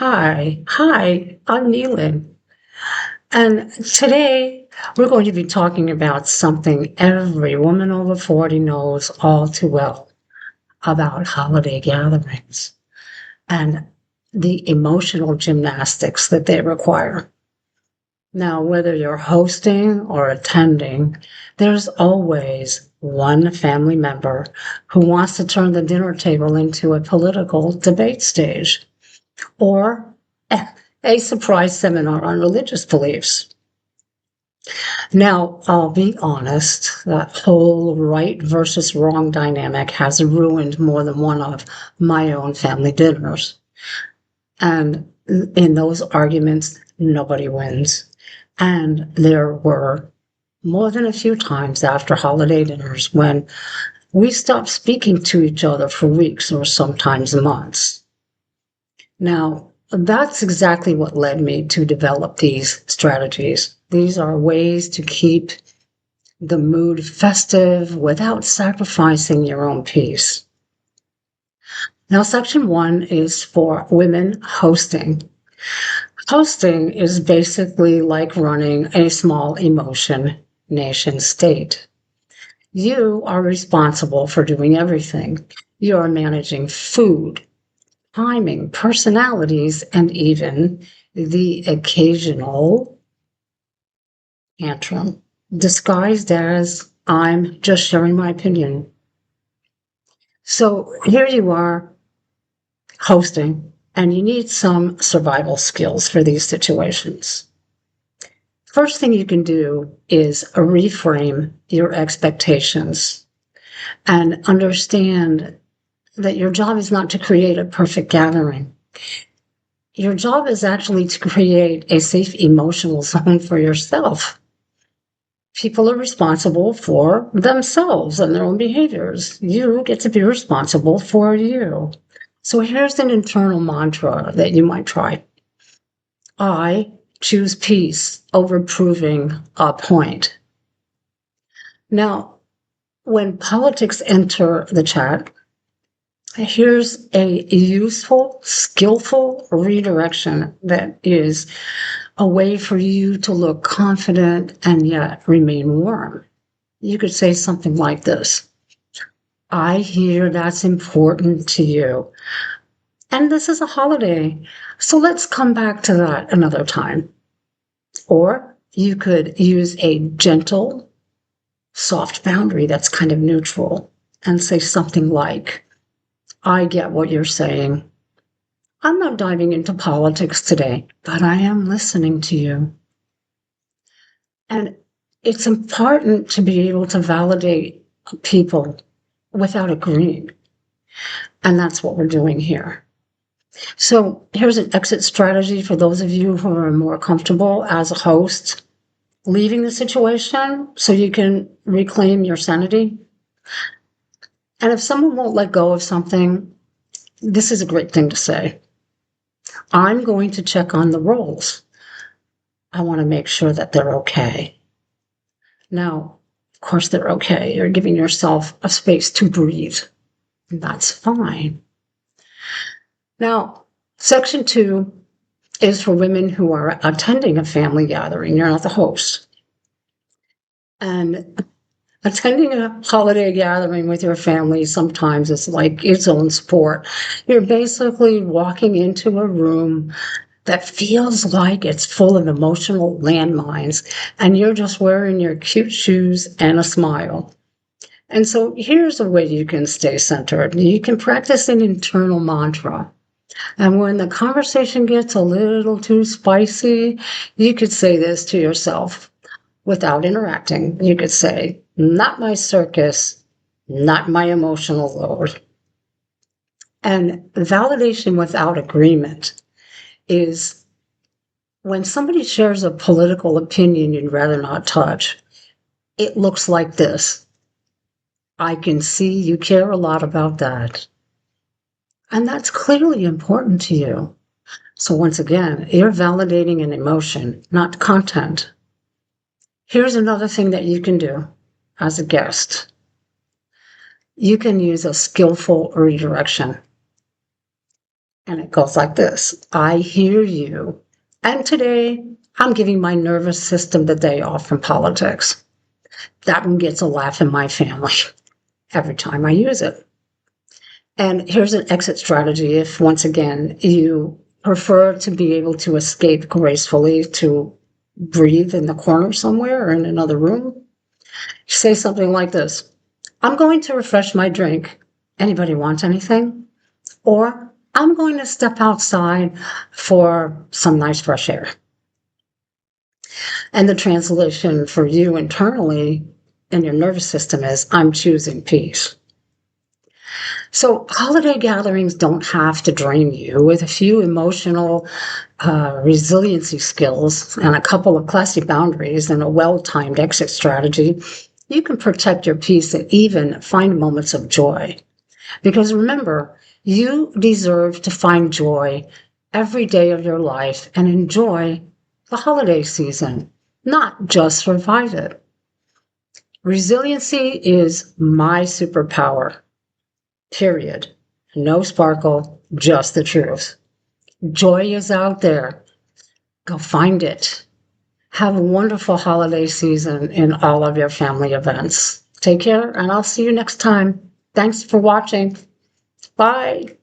Hi, I'm Neelan. And today we're going to be talking about something every woman over 40 knows all too well about holiday gatherings and the emotional gymnastics that they require. Now, whether you're hosting or attending, there's always one family member who wants to turn the dinner table into a political debate stage or a surprise seminar on religious beliefs. Now, I'll be honest, that whole right versus wrong dynamic has ruined more than one of my own family dinners. And in those arguments, nobody wins. And there were more than a few times after holiday dinners when we stopped speaking to each other for weeks or sometimes months. Now, that's exactly what led me to develop these strategies. These are ways to keep the mood festive without sacrificing your own peace. Now, section one is for women hosting. Hosting is basically like running a small emotion nation state. You are responsible for doing everything. You are managing food, timing, personalities, and even the occasional tantrum disguised as I'm just sharing my opinion. So here you are hosting, and you need some survival skills for these situations. First thing you can do is reframe your expectations and understand that your job is not to create a perfect gathering. Your job is actually to create a safe emotional zone for yourself. People are responsible for themselves and their own behaviors. You get to be responsible for you. So here's an internal mantra that you might try. I choose peace over proving a point. Now, when politics enter the chat, here's a useful, skillful redirection that is a way for you to look confident and yet remain warm. You could say something like this. I hear that's important to you. And this is a holiday, so let's come back to that another time. Or you could use a gentle, soft boundary that's kind of neutral and say something like, I get what you're saying. I'm not diving into politics today, but I am listening to you. And it's important to be able to validate people without agreeing. And that's what we're doing here. So here's an exit strategy for those of you who are more comfortable as a host, leaving the situation so you can reclaim your sanity. And if someone won't let go of something, this is a great thing to say. I'm going to check on the roles. I want to make sure that they're okay. Now, of course, they're okay. You're giving yourself a space to breathe. And that's fine. Now, section two is for women who are attending a family gathering. You're not the host. And attending a holiday gathering with your family sometimes is like its own sport. You're basically walking into a room that feels like it's full of emotional landmines, and you're just wearing your cute shoes and a smile. And so here's a way you can stay centered. You can practice an internal mantra. And when the conversation gets a little too spicy, you could say this to yourself without interacting. You could say, not my circus, not my emotional load. And validation without agreement is when somebody shares a political opinion you'd rather not touch, it looks like this. I can see you care a lot about that. And that's clearly important to you. So once again, you're validating an emotion, not content. Here's another thing that you can do as a guest. You can use a skillful redirection. And it goes like this. I hear you. And today I'm giving my nervous system the day off from politics. That one gets a laugh in my family every time I use it. And here's an exit strategy if, once again, you prefer to be able to escape gracefully, to breathe in the corner somewhere or in another room. Say something like this. I'm going to refresh my drink. Anybody want anything? Or I'm going to step outside for some nice fresh air. And the translation for you internally in your nervous system is, I'm choosing peace. So holiday gatherings don't have to drain you. With a few emotional resiliency skills and a couple of classy boundaries and a well-timed exit strategy, you can protect your peace and even find moments of joy. Because remember, you deserve to find joy every day of your life and enjoy the holiday season, not just survive it. Resiliency is my superpower. Period. No sparkle, just the truth. Joy is out there. Go find it. Have a wonderful holiday season in all of your family events. Take care, and I'll see you next time. Thanks for watching. Bye.